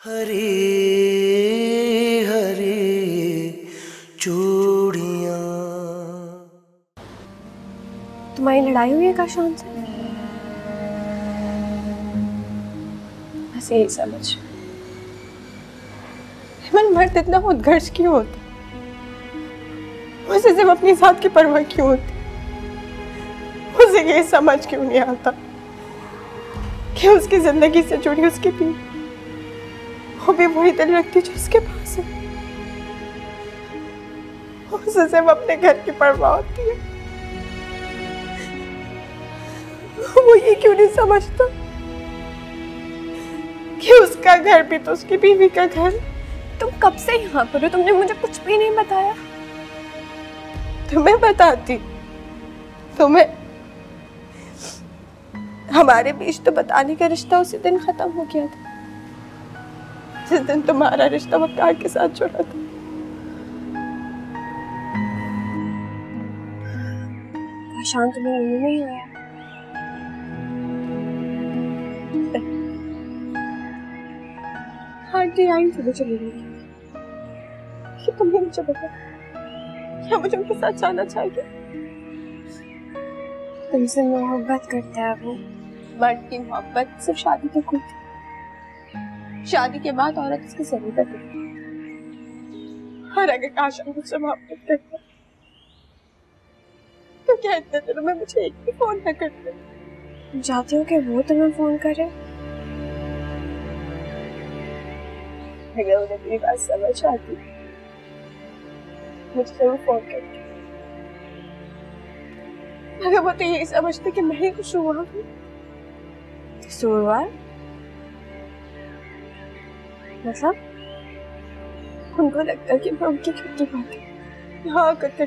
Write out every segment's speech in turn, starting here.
हरी हरी चूड़ियां। तुम्हारी लड़ाई हुई है काशान से? बस यही समझ। हेमंत मर्द इतना उत्कर्ष क्यों होता? उसे सिर्फ अपनी जात की परवाह क्यों होती? उसे ये समझ क्यों नहीं आता कि उसकी जिंदगी से जुड़ी उसकी पीठ वो भी वही दिल रखती जो उसके पास है। उसे सिर्फ अपने घर की परवाह होती है। वो ये क्यों नहीं समझता कि उसका घर भी तो उसकी बीवी का घर। तुम कब से यहाँ पर हो? तुमने मुझे कुछ भी नहीं बताया। तुम्हें बताती, तुम्हें हमारे बीच तो बताने का रिश्ता उसी दिन खत्म हो गया था जिस दिन तुम्हारा रिश्ता वकार के साथ जुड़ा था। शांत तुम्हें नहीं आया? आंटी आई थी मुझे मिलने के लिए। तुम्हें मुझे बता, क्या मुझे उनके साथ जाना चाहिए? तुमसे मोहब्बत करता है वो। मर्द की मोहब्बत सिर्फ शादी तक होती है। शादी के बाद औरत उसकी जरूरत है। और अगर काशान मुझसे मोहब्बत करता तो क्या इतने दिनों में मुझे एक भी फोन न करते? चाहती हूँ कि वो तुम्हें फोन करे। अगर उन्हें मेरी बात समझ आती मुझे जरूर फोन करती। अगर वो तो यही समझते कि मैं ही कुछ हुआ हूँ। शुरुआत मतलब उनको लगता है कि मैं उनकी खुद की बातें हाँ करती।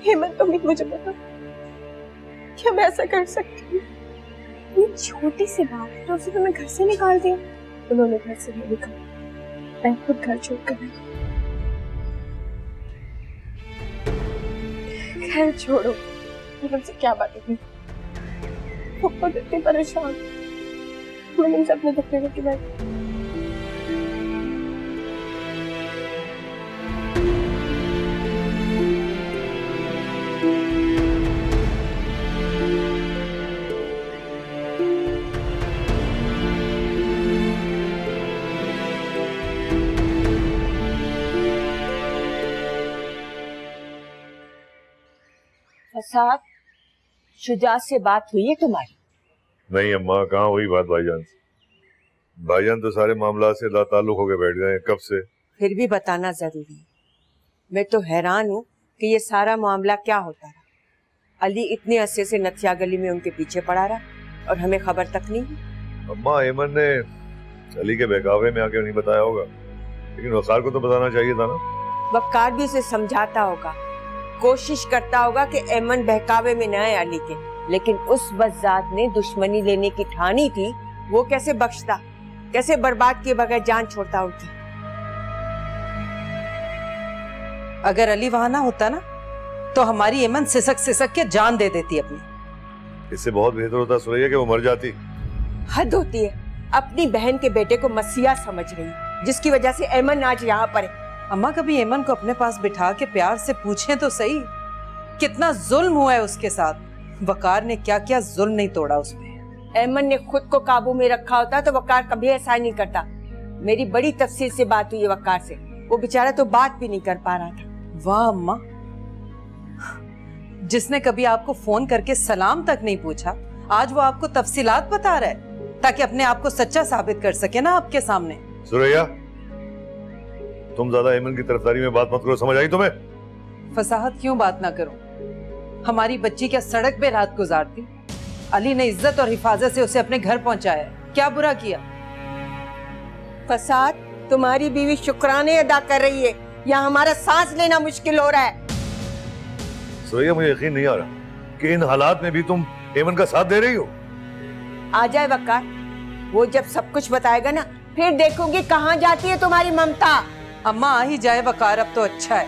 हेमंत तुम ही मुझे बता, क्या मैं ऐसा कर सकती हूँ? ये छोटी सी बात है तो उसे तुम्हें घर से निकाल दिया। उन्होंने घर से नहीं निकाला, मैं खुद घर छोड़कर आई। खैर छोड़ो, तुमसे क्या बात है? वो खुद इतनी परेशान, मैंने उनसे अपने दुख की बात। फसाद, शुजा से बात हुई है तुम्हारी? नहीं अम्मा, कहाँ हुई बात भाईजान से। भाईजान तो सारे मामला से लाताल्लुक होके बैठ गए कब से। फिर भी बताना जरूरी है। मैं तो हैरान हूँ कि ये सारा मामला क्या होता रहा। अली इतने अरसे से नथिया गली में उनके पीछे पड़ा रहा और हमें खबर तक नहीं। अम्मा, एमन ने अली के बहकावे में आके नहीं बताया होगा, लेकिन वकार को तो बताना चाहिए था ना। वकार भी उसे समझाता होगा, कोशिश करता होगा कि एमन बहकावे में न आए अली के, लेकिन उस बज़ात ने दुश्मनी लेने की ठानी थी। वो कैसे बख्शता, कैसे बर्बाद किए बगैर जान छोड़ता उनकी। अगर अली वहां ना होता ना तो हमारी एमन सिसक के जान दे देती अपनी। इससे बहुत बेहतर होता सुरैया कि वो मर जाती। हद होती है, अपनी बहन के बेटे को मसीहा समझ रही, जिसकी वजह से एमन आज यहाँ पर है। अम्मा, कभी एमन को अपने पास बिठा के प्यार से पूछें तो सही, कितना जुल्म हुआ है उसके साथ। वकार ने क्या क्या जुल्म नहीं तोड़ा उसमें। एमन ने खुद को काबू में रखा होता तो वकार कभी ऐसा नहीं करता। मेरी बड़ी तफसील से बात हुई है वकार से, वो बेचारा तो बात भी नहीं कर पा रहा था। वाह अम्मा, जिसने कभी आपको फोन करके सलाम तक नहीं पूछा, आज वो आपको तफसीलात बता रहा है ताकि अपने आप को सच्चा साबित कर सके ना आपके सामने। सुरैया, तुम ज्यादा एमन की तरफदारी में बात मत करो, समझ आई तुम्हें? फसाहत क्यों बात ना करूं? हमारी बच्ची क्या सड़क पे रात गुजारती? अली ने इज्जत और हिफाजत से उसे अपने घर पहुंचाया, क्या बुरा किया? फसाद, तुम्हारी बीवी शुक्राने अदा कर रही है, यहाँ हमारा सांस लेना मुश्किल हो रहा है। सुरैया, मुझे यकीन नहीं आ रहा कि इन हालात में भी तुम एमन का साथ दे रही हो। आ जाए वकार, वो जब सब कुछ बताएगा ना, फिर देखूंगी कहाँ जाती है तुम्हारी ममता। अम्मा, आ ही जाए वकार अब तो अच्छा है।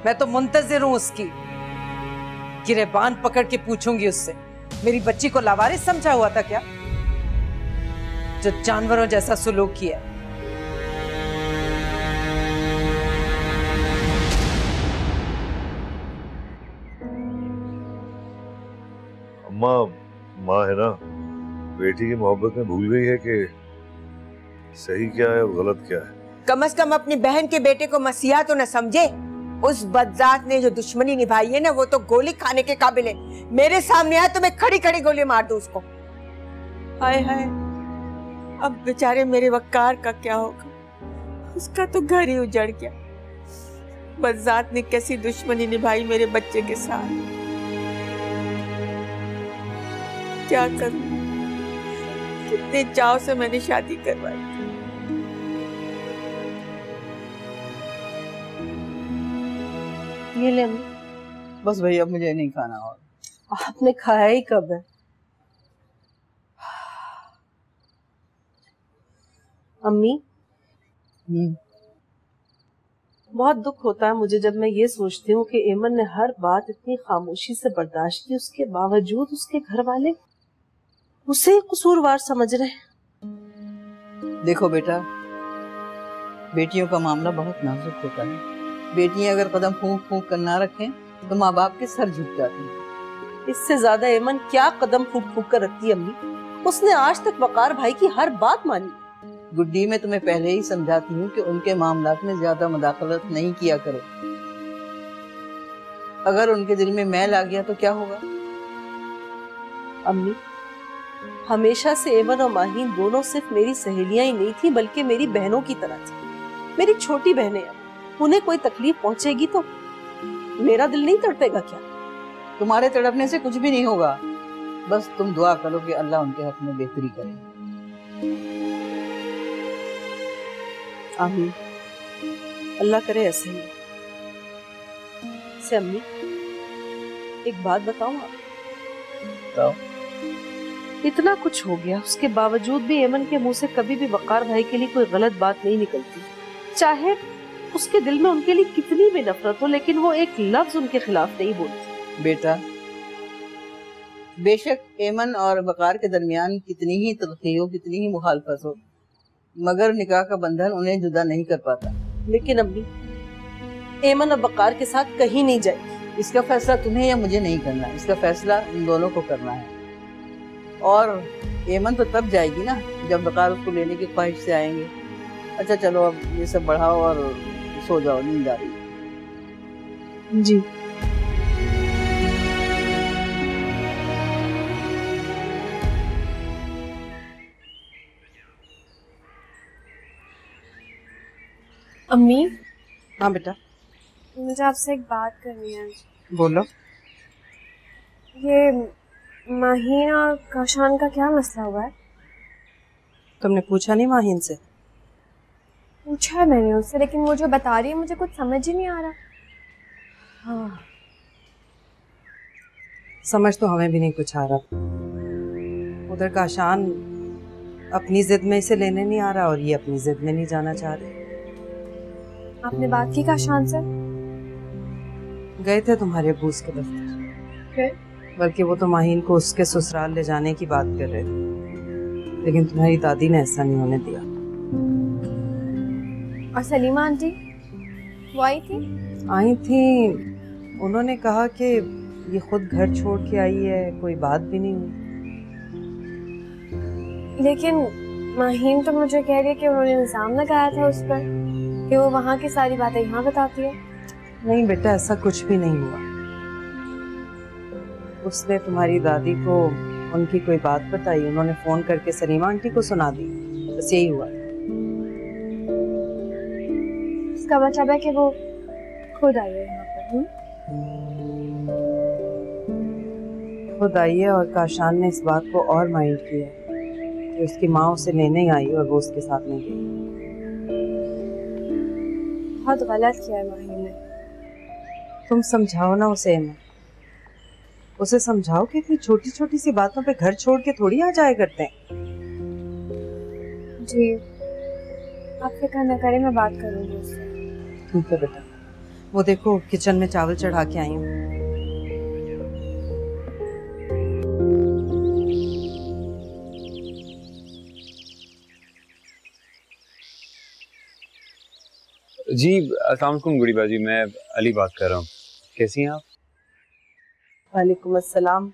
मैं तो मुंतजिर हूँ उसकी। गिरेबान पकड़ के पूछूंगी उससे, मेरी बच्ची को लावारिस समझा हुआ था क्या? जो जानवरों जैसा सुलूक किया। अम्मा माँ है ना, बेटी की मोहब्बत में भूल गई है कि सही क्या है और गलत क्या है। कम से कम अपनी बहन के बेटे को मसीहा तो न समझे। उस बदजात ने जो दुश्मनी निभाई है ना, वो तो गोली खाने के काबिल है। मेरे सामने आया तो मैं खड़ी खड़ी गोली मार दूं उसको। हाय हाय, अब बेचारे मेरे वकार का क्या होगा? उसका तो घर ही उजड़ गया। बदजात ने कैसी दुश्मनी निभाई मेरे बच्चे के साथ। क्या करूं? कितने चाव से मैंने शादी करवाई। ये ले। बस भैया अब मुझे नहीं खाना। और आपने खाया ही कब है? अम्मी, बहुत दुख होता है मुझे जब मैं ये सोचती हूँ कि एमन ने हर बात इतनी खामोशी से बर्दाश्त की, उसके बावजूद उसके घर वाले उसे कसूरवार समझ रहे हैं। देखो बेटा, बेटियों का मामला बहुत नाजुक होता है। बेटियां अगर कदम फूंक फूंक कर ना रखें तो माँ बाप के सर झुक जाते हैं। इससे ज्यादा एमन क्या कदम फूंक फूंक कर रखती है अम्मी? उसने आज तक वकार भाई की हर बात मानी। गुड्डी, मैं तुम्हें पहले ही समझाती हूँ कि उनके मामलात में ज्यादा मुदाखलत नहीं किया करो। अगर उनके दिल में मैल आ गया तो क्या होगा? अम्मी, हमेशा से एमन और माहीन दोनों सिर्फ मेरी सहेलियां ही नहीं थी, बल्कि मेरी बहनों की तरह थी। मेरी छोटी बहनें हैं, उन्हें कोई तकलीफ पहुंचेगी तो मेरा दिल नहीं तड़पेगा क्या? तुम्हारे तड़पने से कुछ भी नहीं होगा। बस तुम दुआ करो कि अल्लाह उनके हक में बेहतरी करे। आमीन, अल्लाह करे ऐसे ही। से अम्मी, एक बात बताऊं आप? बताओ। इतना कुछ हो गया, उसके बावजूद भी एमन के मुंह से कभी भी वकार भाई के लिए कोई गलत बात नहीं निकलती। चाहे उसके दिल में उनके लिए कितनी भी नफरत हो, लेकिन वो एक लफ्ज उनके खिलाफ नहीं बोलती। बेटा, बेशक एमन और वकार के दरमियान कितनी ही तलखी हो, कितनी ही मुखालफत हो, मगर निकाह का बंधन उन्हें जुदा नहीं कर पाता। लेकिन अम्मी, एमन अब वकार के साथ कहीं नहीं जाएगी। इसका फैसला तुम्हें या मुझे नहीं करना, इसका फैसला उन दोनों को करना है। और एमन तो तब जाएगी ना जब वकार उसको लेने की ख्वाहिश से आएंगे। अच्छा चलो, अब ये सब बढ़ाओ और सो जाओ, नींद आ रही। जी। अम्मी, हाँ बेटा, मुझे आपसे एक बात करनी है। बोलो। ये माहीन और काशान का क्या मसला हुआ है? तुमने पूछा नहीं माहीन से? पूछा है मैंने उससे, लेकिन वो जो बता रही है मुझे कुछ समझ ही नहीं आ रहा। हाँ, समझ तो हमें भी नहीं कुछ आ रहा। उधर काशान अपनी जिद में इसे लेने नहीं आ रहा और ये अपनी जिद में नहीं जाना चाह रहे। आपने बात की काशान से? गए थे तुम्हारे अब्बू के दफ्तर। फिर? बल्कि वो तो माहीन को उसके ससुराल ले जाने की बात कर रहे थे, लेकिन तुम्हारी दादी ने ऐसा नहीं होने दिया। और सलीमा आंटी वो आई थी? उन्होंने कहा कि ये खुद घर छोड़ के आई है, कोई बात भी नहीं हुई। लेकिन माहीन तो मुझे कह रही है कि उन्होंने इल्जाम लगाया था उस पर कि वो वहाँ की सारी बातें यहाँ बताती है। नहीं बेटा, ऐसा कुछ भी नहीं हुआ। उसने तुम्हारी दादी को उनकी कोई बात बताई, उन्होंने फोन करके सलीमा आंटी को सुना दी, बस यही हुआ। इसका मतलब है कि वो खुद आई है यहाँ पर। खुद आई है और काशान ने इस बात को और माइंड किया कि उसकी माँ उसे लेने आई और वो उसके साथ नहीं गई। बहुत गलत किया है माहीन ने। तुम समझाओ ना उसे। उसे समझाओ कि इतनी छोटी छोटी सी बातों पे घर छोड़ के थोड़ी आ जाया करते हैं। जी, आप फिक्र न करें, मैं बात करूंगी उससे। ठीक है बेटा। वो देखो किचन में चावल चढ़ा के आई हूँ। जी अस्सलाम वालेकुम गुड़ीबा जी, मैं अली बात कर रहा हूँ। कैसी हैं आप? वालेकुम अस्सलाम।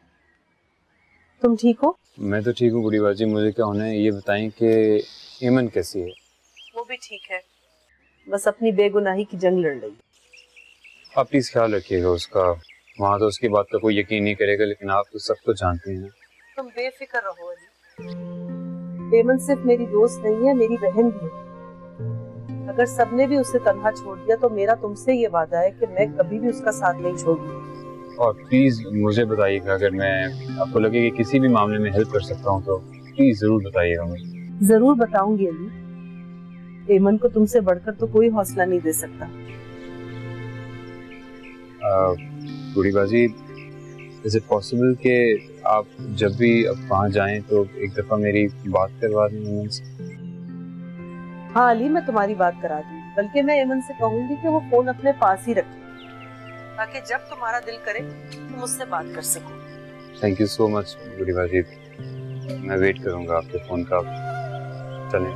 तुम ठीक हो? मैं तो ठीक हूँ गुड़ीबा जी। मुझे क्या होना है ये बताएं कि ऐमन कैसी है? वो भी ठीक है, बस अपनी बेगुनाही की जंग लड़ रही। आप प्लीज ख्याल रखिएगा उसका। वहाँ तो उसकी बात का कोई यकीन नहीं करेगा, लेकिन आप तो सब कुछ जानती हैं। तुम बेफिक्र रहो अली। ऐमन सिर्फ मेरी दोस्त नहीं है, मेरी बहन भी है। अगर सबने भी उसे तन्हा छोड़ दिया तो मेरा तुमसे ये वादा है कि मैं कभी भी उसका साथ नहीं छोड़ूंगी। और प्लीज मुझे बताइएगा, अगर मैं आपको लगे कि किसी भी मामले में हेल्प कर सकता हूँ तो प्लीज जरूर बताइएगा मुझे। जरूर बताऊंगी अली। ऐमन को तुमसे बढ़कर तो कोई हौसला नहीं दे सकता। गुड़ीबा जी, इज इट पॉसिबल कि आप जब भी अब वहाँ जाएं तो एक दफा मेरी बात करवा दें ऐमन से? हाँ अली, मैं तुम्हारी बात करा दूंगी। बल्कि मैं ऐमन से कहूंगी कि वो फोन अपने पास ही रखे, ताकि जब तुम्हारा दिल करे तुम उससे बात कर सको। थैंक यू सो मच गुड़ीबा जी, मैं वेट करूंगा आपके फोन का। चलें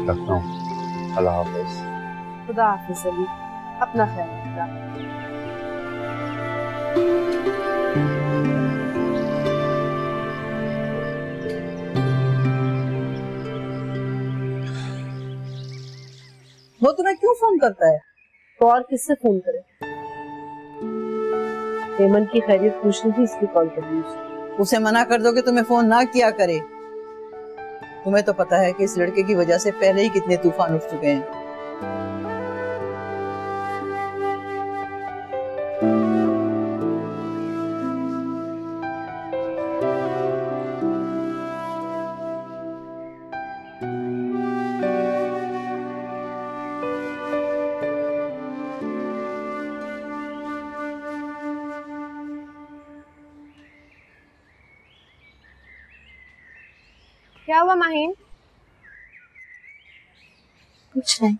रखता हूँ, अल्लाह हाफ़िज़। खुदा हाफिज अली, अपना ख्याल रखना। वो तुम्हें क्यों फोन करता है? तो और किससे फोन करे? ऐमन की खैरियत पूछनी थी, इसलिए कॉल कर दी उसे। उसे मना कर दो कि तुम्हें फोन ना किया करे। तुम्हें तो पता है कि इस लड़के की वजह से पहले ही कितने तूफान उठ चुके हैं। क्या हुआ माहीन? कुछ नहीं।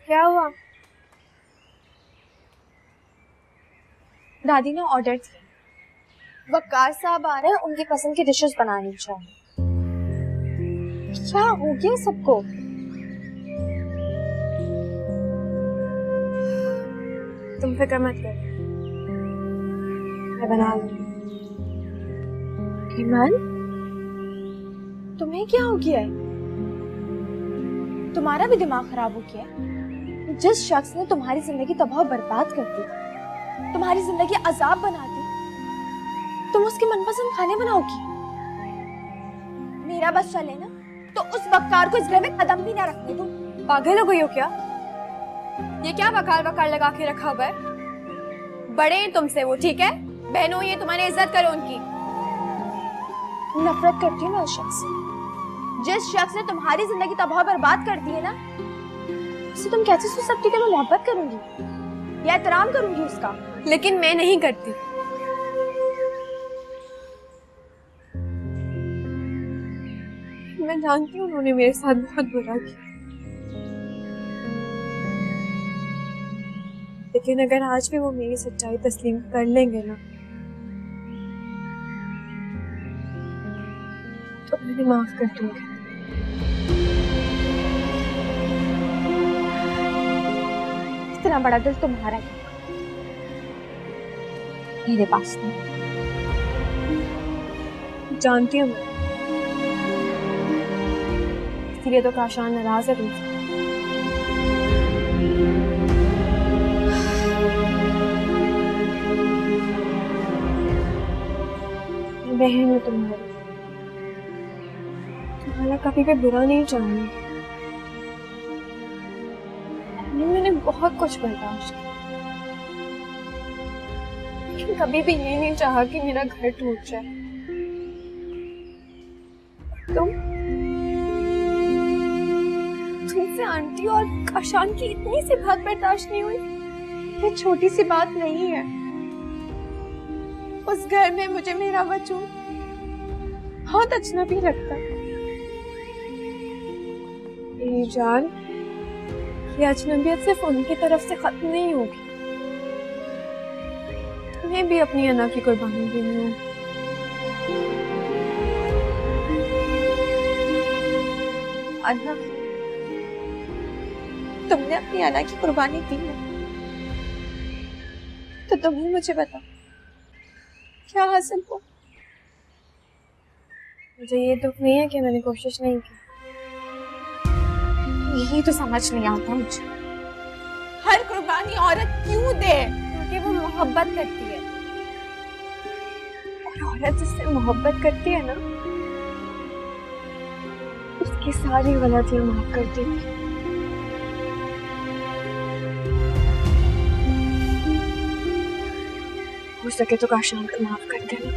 क्या हुआ? दादी ने ऑर्डर किया, वकार साहब आ रहे हैं, उनकी पसंद की डिशेस बनानी चाहिए। क्या हो गया सबको? तुम फिक्र मत कर, मैं बना लूंगी। ईमान, तुम्हें क्या हो गया है? तुम्हारा भी दिमाग खराब हो गया है? जिस शख्स ने तुम्हारी जिंदगी तबाह बर्बाद कर दी, तुम्हारी जिंदगी अजाब बना दी, तुम उसकी मनपसंद खाने बनाओगी? मेरा बस चले ना तो उस बक्कार को इस घर में कदम भी ना रखने दूं। पागल हो गई हो क्या? ये क्या वकार वकार लगा के रखा हुआ है? बड़े हैं तुमसे वो, ठीक है? बहनों, ये तुम्हारी इज्जत करो उनकी। नफरत करती हूँ मैं उस शख्स से। जिस शख्स ने तुम्हारी जिंदगी तबाह बर्बाद कर दी है ना, उसे तुम कैसे सोच सकती कि मैं मोहब्बत करूंगी या एहतराम करूंगी उसका? लेकिन मैं नहीं करती। मैं जानती हूँ उन्होंने मेरे साथ बहुत बुरा किया, लेकिन अगर आज भी वो मेरी सच्चाई तस्लीम कर लेंगे ना, तो मैंने माफ कर दूंगी। इतना बड़ा दिल तुम्हारा है, मेरे पास नहीं। जानती हूँ मैं, इसीलिए तो काशान नाराज है तुमसे। बहन है तुम्हारी, तुम्हारा कभी भी बुरा नहीं चाहूंगी। मैंने बहुत कुछ बर्दाश्त किया, लेकिन कभी भी ये नहीं चाहा कि मेरा घर टूट जाए। तुमसे आंटी और काशान की इतनी सी बात बर्दाश्त नहीं हुई। ये छोटी सी बात नहीं है। उस घर में मुझे मेरा वजूद बहुत अजनबी लगता है। मेरी जान, ये अजनबियत सिर्फ उनकी तरफ से खत्म नहीं होगी, तुम्हें भी अपनी अना की कुर्बानी देनी होगी। अन्ना, तुमने अपनी अन्ना की कुर्बानी दी है, तो तुम ही मुझे बताओ क्या हासिल हो। मुझे ये दुख नहीं है कि मैंने कोशिश नहीं की, यही तो समझ नहीं आता मुझे। हर कुर्बानी औरत क्यों दे? क्योंकि वो मोहब्बत करती है, और औरत जिससे मोहब्बत करती है ना, उसकी सारी गलतियां माफ कर देती है। हो सके तो काशान को माफ कर देना।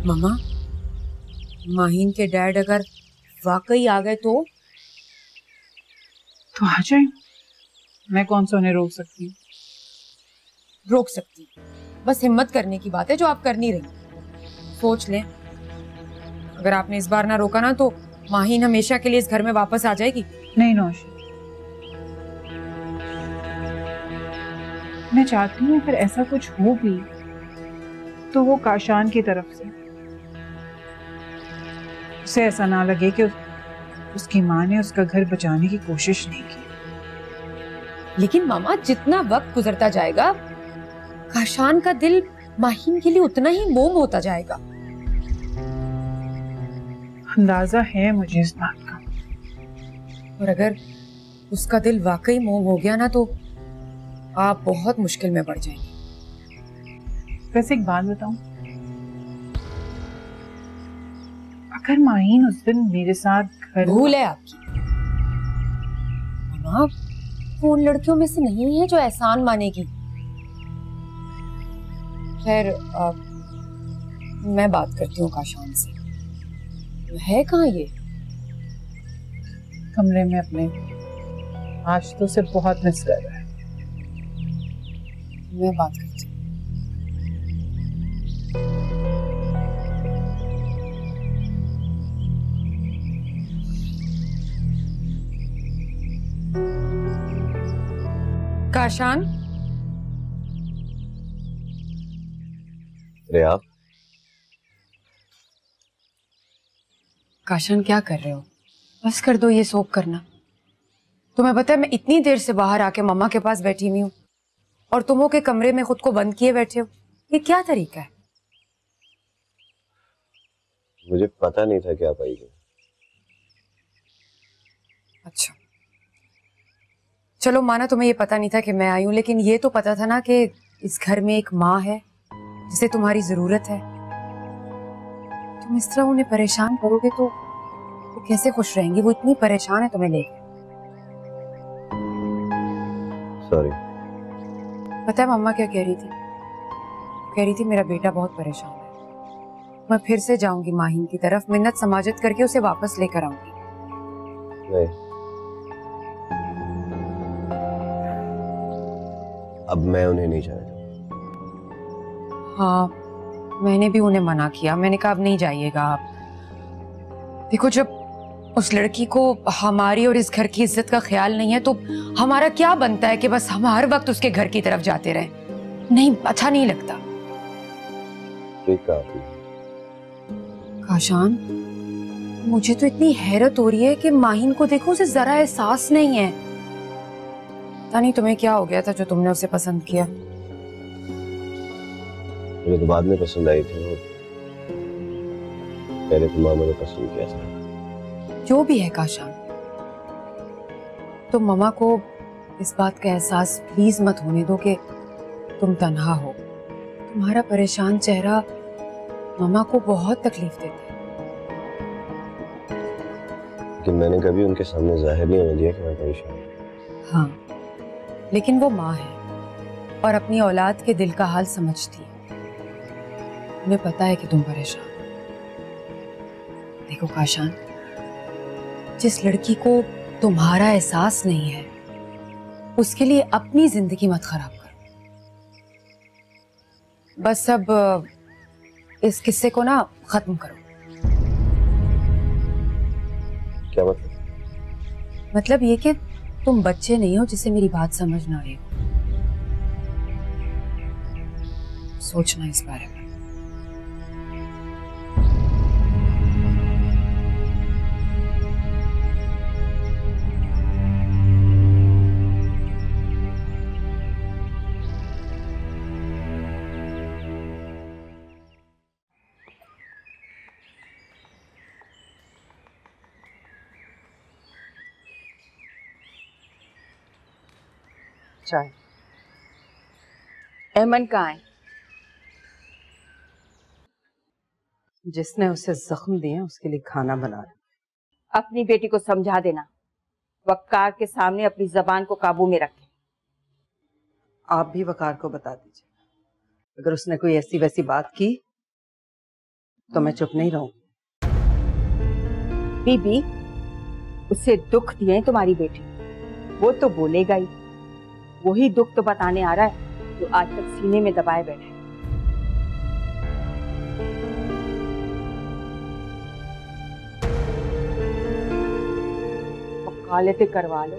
मामा, माहीन के डैड अगर वाकई आ गए तो आ जाए, मैं कौन सा उन्हें रोक सकती हूँ? रोक सकती, बस हिम्मत करने की बात है जो आप कर नहीं रही। सोच लें, अगर आपने इस बार ना रोका ना तो माहीन हमेशा के लिए इस घर में वापस आ जाएगी। नहीं नौश, मैं चाहती हूँ अगर ऐसा कुछ हो भी तो वो काशान की तरफ से, उसे ऐसा ना लगे कि उसकी माँ ने उसका घर बचाने की कोशिश नहीं की। लेकिन मामा, जितना वक्त गुजरता जाएगा काशान का दिल माहीन के लिए उतना ही मोम होता जाएगा। अंदाजा है मुझे इस बात का। और अगर उसका दिल वाकई मोम हो गया ना तो आप बहुत मुश्किल में पड़ जाएंगे। वैसे एक बात बताऊं, अगर माहीन उस दिन मेरे साथ घर, भूल है आपकी मामा, वो उन लड़कियों में से नहीं है जो एहसान मानेगी। खैर, मैं बात करती हूँ काशान से। है कहाँ ये? कमरे में अपने, आज तो उसे बहुत मिस कर रहा है। मैं बात करती हूँ। काशान, अरे आप काशान क्या कर रहे हो? बस कर दो ये शोक करना। तुम्हें पता है मैं इतनी देर से बाहर आके मम्मा के पास बैठी हुई हूँ और तुम हो के कमरे में खुद को बंद किए बैठे हो। ये क्या तरीका है? मुझे पता नहीं था कि आप आएंगे। अच्छा, चलो माना तुम्हें ये पता नहीं था कि मैं आई हूँ, लेकिन ये तो पता था ना कि इस घर में एक माँ है जिसे तुम्हारी जरूरत है। तुम इस तरह उन्हें परेशान करोगे तो वो कैसे खुश रहेंगी? वो इतनी परेशान है तुम्हें लेकर। सॉरी। पता है मम्मा क्या कह रही थी? कह रही थी मेरा बेटा बहुत परेशान है, मैं फिर से जाऊंगी माहीन की तरफ, मिन्नत समाजत करके उसे वापस लेकर आऊंगी। नहीं, अब मैं उन्हें नहीं चाहता। हाँ, मैंने भी उन्हें मना किया। मैंने कहा अब नहीं जाइएगा आप। देखो, जब उस लड़की को हमारी और इस घर की इज्जत का ख्याल नहीं है तो हमारा क्या बनता है कि बस हम हर वक्त उसके घर की तरफ जाते रहें? नहीं, अच्छा नहीं लगता। काशान, मुझे तो इतनी हैरत हो रही है कि माहीन को देखो, उसे जरा एहसास नहीं है। पता नहीं तुम्हें क्या हो गया था जो तुमने उसे पसंद किया। मुझे तो बाद में पसंद आई थी, पहले तो मामा ने पसंद किया था। जो भी है काशान, तुम मम्मा को इस बात का एहसास प्लीज मत होने दो कि तुम तन्हा हो। तुम्हारा परेशान चेहरा मम्मा को बहुत तकलीफ देता है। लेकिन मैंने कभी उनके सामने जाहिर नहीं होने दिया कि मैं परेशान हूं। हाँ, लेकिन वो माँ है और अपनी औलाद के दिल का हाल समझती है। उन्हें पता है कि तुम परेशान हो। देखो काशान, जिस लड़की को तुम्हारा एहसास नहीं है उसके लिए अपनी जिंदगी मत खराब करो। बस अब इस किस्से को ना खत्म करो। क्या मतलब? मतलब ये कि तुम बच्चे नहीं हो जिसे मेरी बात समझ ना रही हो। सोचना इस बारे में। चाय। अमन कहाँ है? जिसने उसे जख्म दिए उसके लिए खाना बना रहा। अपनी बेटी को समझा देना, वक़ार के सामने अपनी जबान को काबू में रखे। आप भी वकार को बता दीजिए, अगर उसने कोई ऐसी वैसी बात की तो मैं चुप नहीं रहूं। बीबी, उसे दुख दिए तुम्हारी बेटी, वो तो बोलेगा ही। वही दुख तो बताने आ रहा है जो आज तक सीने में दबाए बैठे। वकालतें करवा लो।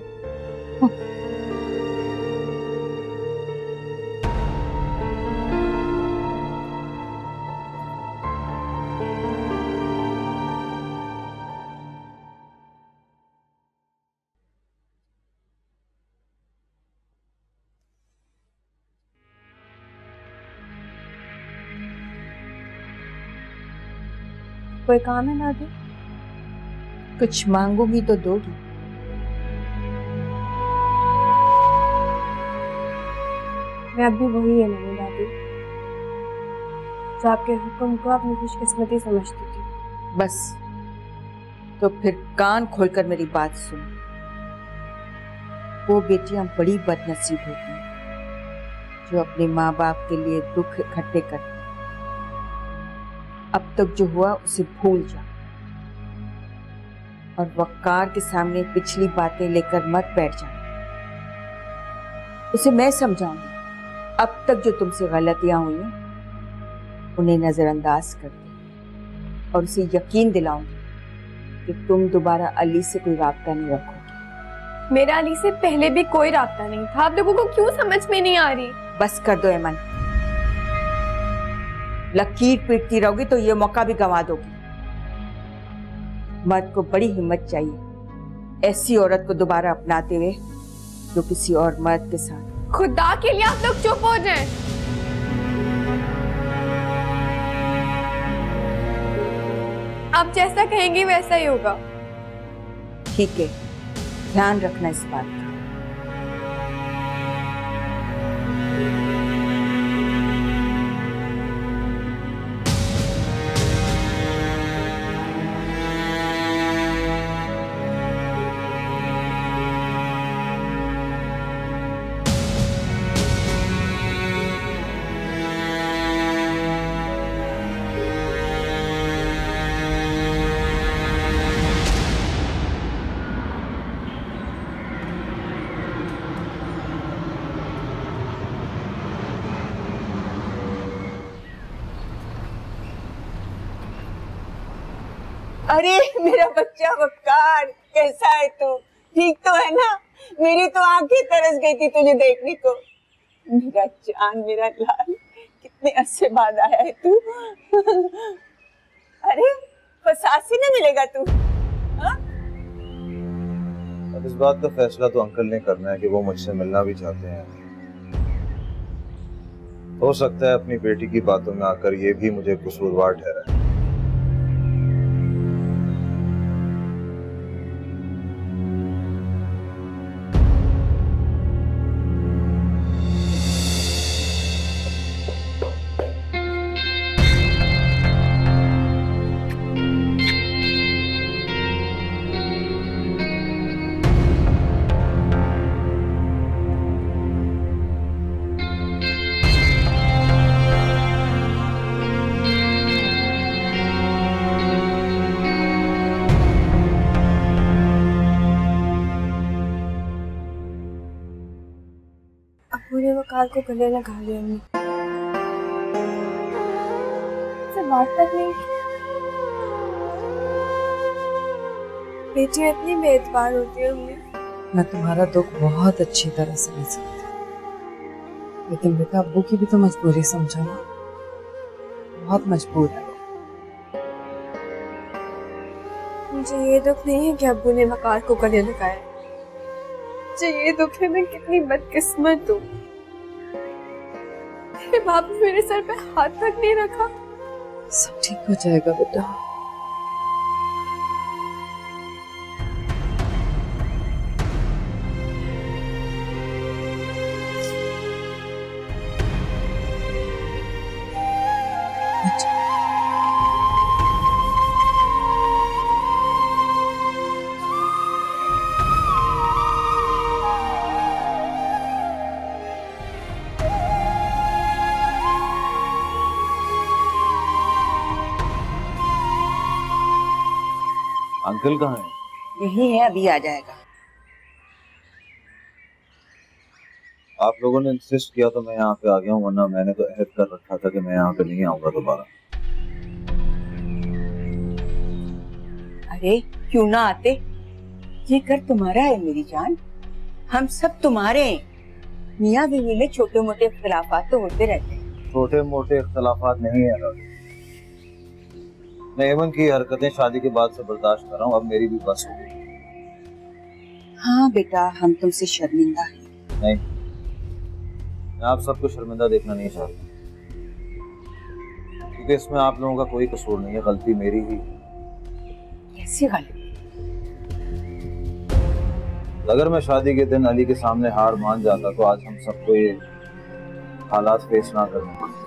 कोई काम है दादी? कुछ मांगूंगी तो दोगी। मैं अब भी वही है नानी दादी, जो आपके हुक्म को अपनी खुशकिस्मती समझती थी। बस, तो फिर कान खोलकर मेरी बात सुन। वो बेटियां बड़ी बदनसीब होती हैं जो अपने माँ बाप के लिए दुख इकट्ठे करती हैं। अब तक जो हुआ उसे भूल जा और वक़ार के सामने पिछली बातें लेकर मत बैठ जा। उसे मैं समझाऊंगी, अब तक जो तुमसे गलतियां हुई हैं उन्हें नजरअंदाज कर दे और उसे यकीन दिलाऊंगी कि तुम दोबारा अली से कोई राब्ता नहीं रखोगे। मेरा अली से पहले भी कोई राब्ता नहीं था, आप लोगों को क्यों समझ में नहीं आ रही? बस कर दो अमन, लकीर पीटती रहोगी तो ये मौका भी गंवा दोगी। मर्द को बड़ी हिम्मत चाहिए ऐसी औरत को दोबारा अपनाते हुए जो किसी और मर्द के साथ। खुदा के लिए आप लोग चुप हो जाएं। आप जैसा कहेंगे वैसा ही होगा। ठीक है, ध्यान रखना इस बात का। अरे मेरा बच्चा वक़ार, कैसा है तू? ठीक तो है ना? मेरी तो आंखें तरस गई थी तुझे देखने को। मेरा जान, मेरा लाल, कितने अरसे बाद आया है तू। अरे फसाद से ना मिलेगा तू? हाँ? अब इस बात का फैसला तो अंकल ने करना है कि वो मुझसे मिलना भी चाहते हैं। हो सकता है अपनी बेटी की बातों में आकर ये भी मुझे कसूरवार ठहराए। पूरे वक़ार को गले लगा लिया हमने, से बात तक नहीं। बेटियां इतनी बेतबार होती है अम्मी। मैं तुम्हारा दुख बहुत अच्छी तरह समझ सकती हूँ, लेकिन बेटा अब्बू की भी तो मजबूरी समझो ना, बहुत मजबूर है। मुझे ये दुख नहीं है कि अब्बू ने वकार को गले लगाया, मुझे ये दुख है मैं कितनी बदकिस्मत हूँ। मेरे बाप ने मेरे सर पे हाथ तक नहीं रखा। सब ठीक हो जाएगा बेटा। अंकल कहाँ है? यही है, अभी आ जाएगा। आप लोगों ने इंसिस्ट किया तो मैं यहाँ पे आ गया हूँ, वरना मैंने तो अहद कर रखा था कि मैं यहाँ पे नहीं आऊंगा दोबारा। अरे क्यों ना आते, ये घर तुम्हारा है मेरी जान, हम सब तुम्हारे हैं। मियाँ बीवी में छोटे मोटे इख्तिलाफात तो होते रहते हैं। छोटे मोटे इख्तिलाफात नहीं है, मैं एमन की हरकतें शादी के बाद से बर्दाश्त कर रहा हूँ, अब मेरी भी बस हो गई। हाँ बेटा, हम तुमसे शर्मिंदा हैं। नहीं, मैं आप सबको शर्मिंदा देखना नहीं चाहता, क्योंकि इसमें आप लोगों का कोई कसूर नहीं है, गलती मेरी ही। कैसी गलती? अगर मैं शादी के दिन अली के सामने हार मान जाता तो आज हम सबको ये हालात फेस ना करना पड़ते।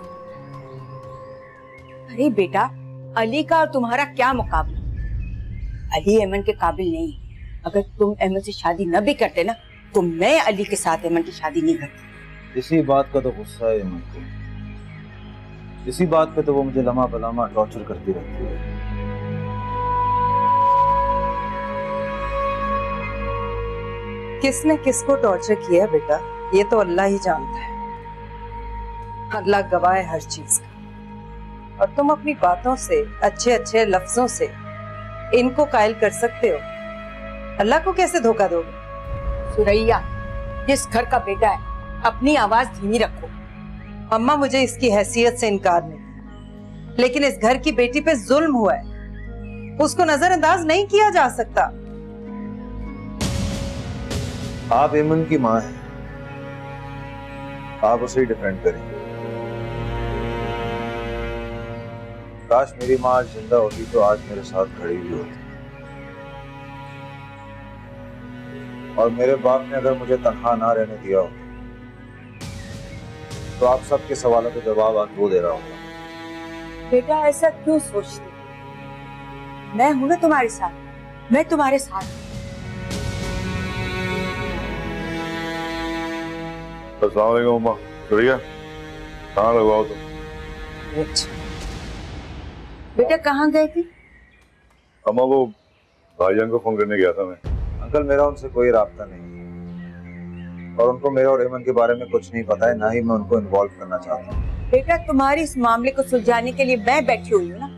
अरे बेटा, अली का और तुम्हारा क्या मुकाबला? अली एमन के काबिल नहीं है। अगर तुम एमन से शादी न भी करते ना, तो मैं अली के साथ एमन की शादी नहीं करती। इसी बात का तो गुस्सा है एमन को, इसी बात पे तो वो मुझे लम्हा बलामा टॉर्चर करती रहती है। किसने किसको टॉर्चर किया बेटा, ये तो अल्लाह ही जानता है। अल्लाह गवाह है हर चीज का, और तुम अपनी बातों से, अच्छे अच्छे लफ्जों से इनको कायल कर सकते हो। अल्लाह को कैसे धोखा दोगे? सुरैया, जिस घर का बेटा है, अपनी आवाज धीमी रखो। अम्मा, मुझे इसकी हैसियत से इनकार नहीं, लेकिन इस घर की बेटी पे जुल्म हुआ है, उसको नजरअंदाज नहीं किया जा सकता। आप एमन की माँ हैं, आप उसे ही डिफेंड करेंगे। काश मेरी माँ आज जिंदा होती तो आज मेरे साथ खड़ी भी होती, और मेरे बाप ने अगर मुझे तन्हा ना रहने दिया हो तो आप सबके सवालों के जवाब आज वो दे रहा होगा। बेटा ऐसा क्यों सोचती? मैं हूं ना तुम्हारे साथ, मैं तुम्हारे साथ। अस्सलाम वालेकुम अम्मा। सुरैया, कहाँ लगवाओ तुम? बेटा कहाँ गए थे? अम्मा वो भाईजान को फोन करने गया था मैं। अंकल, मेरा उनसे कोई राब्ता नहीं, और उनको मेरे और एमन के बारे में कुछ नहीं पता है, ना ही मैं उनको इन्वॉल्व करना चाहता हूँ। बेटा तुम्हारे इस मामले को सुलझाने के लिए मैं बैठी हुई हूँ ना।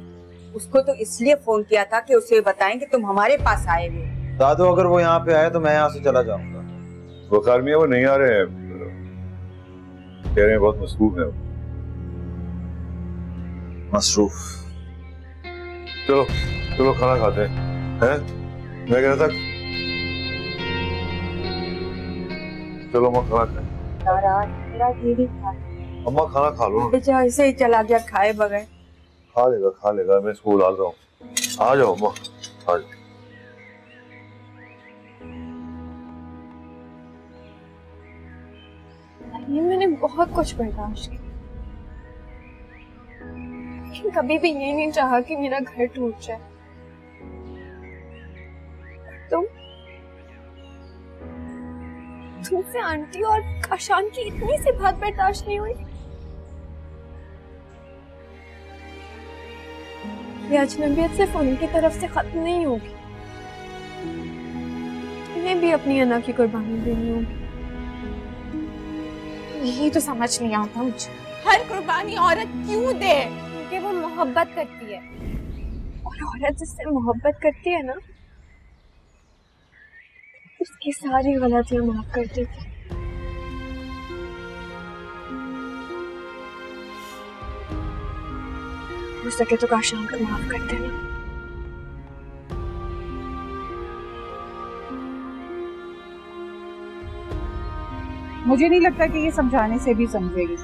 उसको तो इसलिए फोन किया था कि उसे बताएं कि तुम हमारे पास आए हुए। दादू, अगर वो यहाँ पे आए तो मैं यहाँ से चला जाऊंगा। वो खारमिया वो नहीं आ रहे हैं, कह रहे हैं बहुत मसरूफ है। मसरूफ? चलो चलो खाना खाते हैं। मैं कह रहा था चलो अम्मा खाना खाएं। अम्मा खाना खा लो। बेचा ऐसे ही चला गया खाए बगैर। खा लेगा, मैं स्कूल डाल रहा हूँ। आ जाओ अम्मा, आ जाओ। ये मैंने बहुत कुछ बर्दाश्त किया, लेकिन कभी भी ये नहीं चाहा कि मेरा घर टूट जाए। तुमसे आंटी और काशान की इतनी सी बात बर्दाश्त नहीं हुई। ये अजनबियत सिर्फ उनकी तरफ से खत्म नहीं होगी, तुम्हें भी अपनी अना की कुर्बानी देनी होगी। यही तो समझ नहीं आता मुझे, हर कुर्बानी औरत क्यों दे? क्योंकि वो मोहब्बत करती है, और औरत जिससे मोहब्बत करती है ना, उसकी सारी गलतियां माफ कर देती। हो सके तो काशान को माफ कर देना। मुझे नहीं लगता कि ये समझाने से भी समझेगी,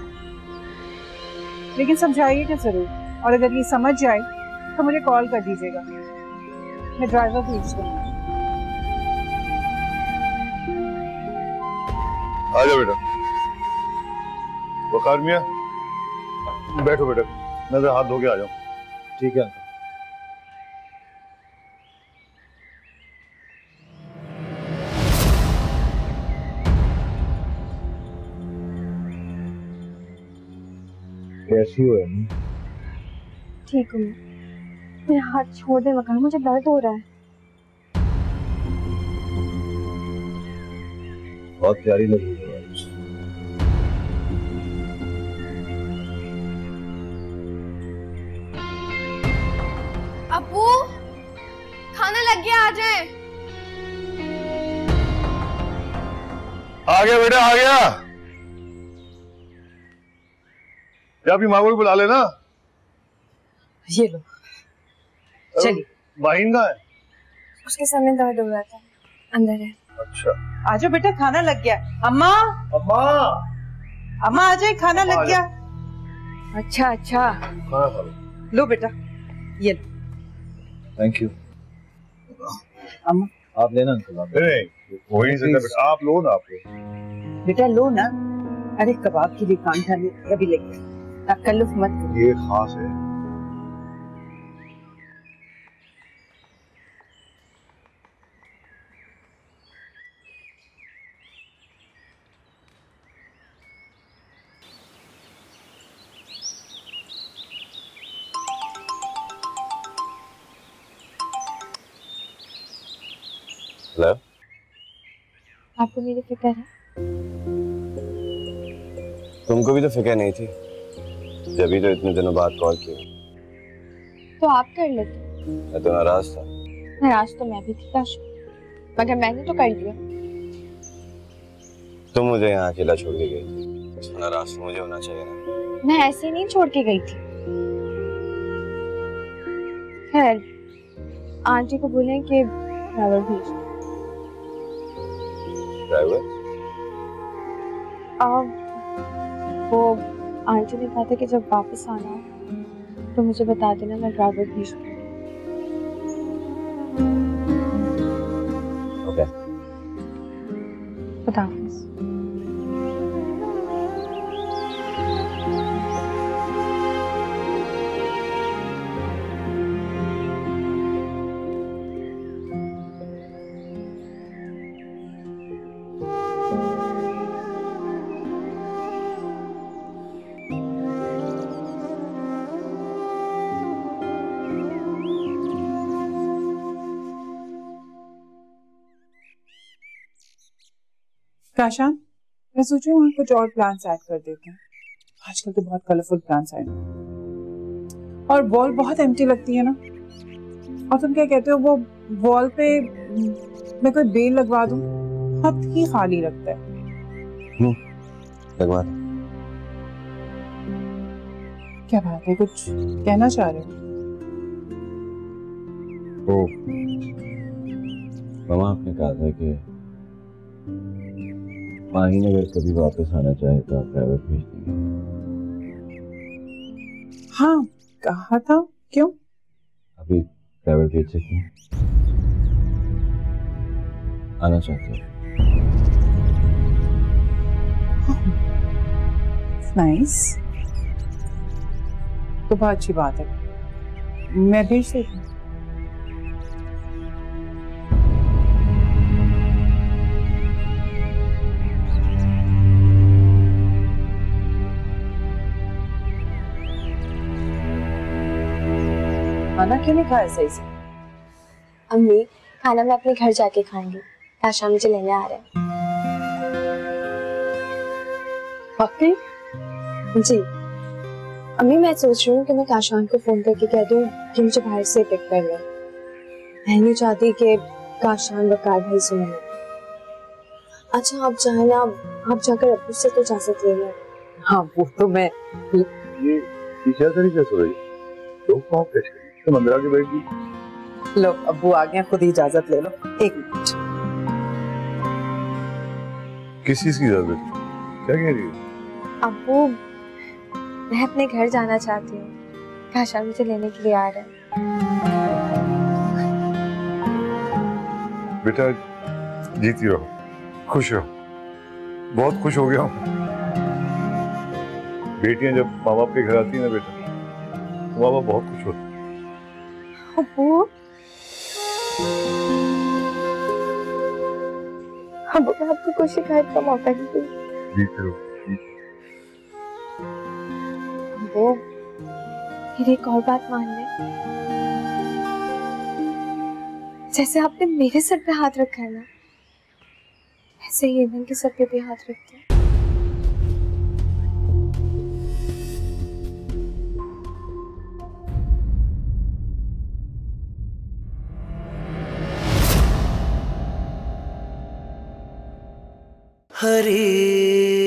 लेकिन समझाइएगा जरूर, और अगर ये समझ जाए तो मुझे कॉल कर दीजिएगा, मैं ड्राइवर भेज दूंगा। आ जाओ बेटा। वकार मियां, बैठो बेटा, मैं हाथ धो के आ जाऊं। ठीक है। कैसी हो अम्मी? ठीक हूँ। मेरा हाथ छोड़ दे वकार, मुझे दर्द हो रहा है। बहुत प्यारी लग रही है आज। अब्बू, खाना लग गया, आ जाए। आ गया बेटा, आ गया। या अपनी माँ को भी बुला लेना। ये लो, चलिए। वाहिन कहाँ है? उसके सर में दर्द हो रहा था, अंदर है। अच्छा, आजो बेटा, खाना लग गया। अम्मा, अम्मा, अम्मा आ जाए, खाना लग गया। अच्छा अच्छा, खाना खा लो। लो बेटा, ये लो। Thank you. अम्मा आप लेना अंकल। नहीं, हो ही नहीं सकता बेटा, आप लो ना, आप लो। बेटा लो ना। अरे कबाब की दुकान था, अभी लेके तकल्लुफ मत करो। ये खास है। हेलो, आपको मेरी फिक्र है? तुमको भी तो फिक्र नहीं थी, जब ही तो इतने दिनों बाद कॉल किया। तो आप कर लेते। मैं तो नाराज था। नाराज तो मैं भी थी काशा, मगर मैंने तो कर लिया। तुम मुझे यहाँ अकेला छोड़ के गई थी, तो नाराज तो मुझे होना चाहिए ना। मैं ऐसे ही नहीं छोड़ के गई थी। खैर, आंटी को बोलें कि ड्राइवर भेज। ड्राइवर? वो आंटी ने कहा था कि जब वापस आना हो तो मुझे बता देना, मैं ड्राइवर भेज दूँ। ओके। खुदा हाफिज़। काशान, मैं सोच रही हूँ कुछ और प्लान्स ऐड कर देते हैं। आजकल तो बहुत कलरफुल प्लान्स आए हैं और वॉल बहुत एम्प्टी लगती है ना। और तुम क्या कहते हो, वो वॉल पे मैं कोई बेल लगवा दूं? बहुत ही खाली लगता है। लगवा दो। क्या बात है, कुछ कहना चाह रहे हो? ओ, मामा आपने कहा था कि माहिन अगर कभी वापस आना चाहे तो आप ड्राइवर भेज देंगे। हाँ, कहा था। क्यों? अभी ड्राइवर भेज सकते हैं? आना चाहते हो? नाइस, तो बहुत अच्छी बात है, मैं भेज देती हूँ। खाना क्यों नहीं खाया सही से? अम्मी, खाना मैं अपने घर जाके खाऊंगी, काशा मुझे लेने आ रहे हैं। पक्की? जी अम्मी, मैं सोच रही हूँ कि मैं काशान को फोन करके कह दूँ कि मुझे बाहर से पिक कर ले। मैं नहीं चाहती कि काशान वकार भाई सुने। अच्छा आप चाहे ना, आप जाकर अब्बू से तो इजाजत ले लें। हाँ वो तो मैं। ये क्या तरीके से रही तो कहाँ पे तुम अंदर आके बैठ गई। लो अब्बू आ गए, खुद ही इजाजत ले लो। एक मिनट। किस चीज की इजाजत? क्या कह रही है? अब्बू मैं अपने घर जाना चाहती हूँ, काशा मुझे लेने के लिए आ रहे हैं। बेटा जीती रहो, खुश रहो। बहुत खुश हो गया हूँ। बेटियां जब माँ बाप के घर आती है ना बेटा, तो माँ बाप बहुत खुश होते हैं। अब्बू अब्बू मैं आपको कुछ शिकायत का मौका नहीं दूँ। जीती रहो। अब्बू मेरी एक और बात मान ले, जैसे आपने मेरे सर पे हाथ रखा है ना, ऐसे ही एमन के सर पे भी हाथ रखते हैं। हरे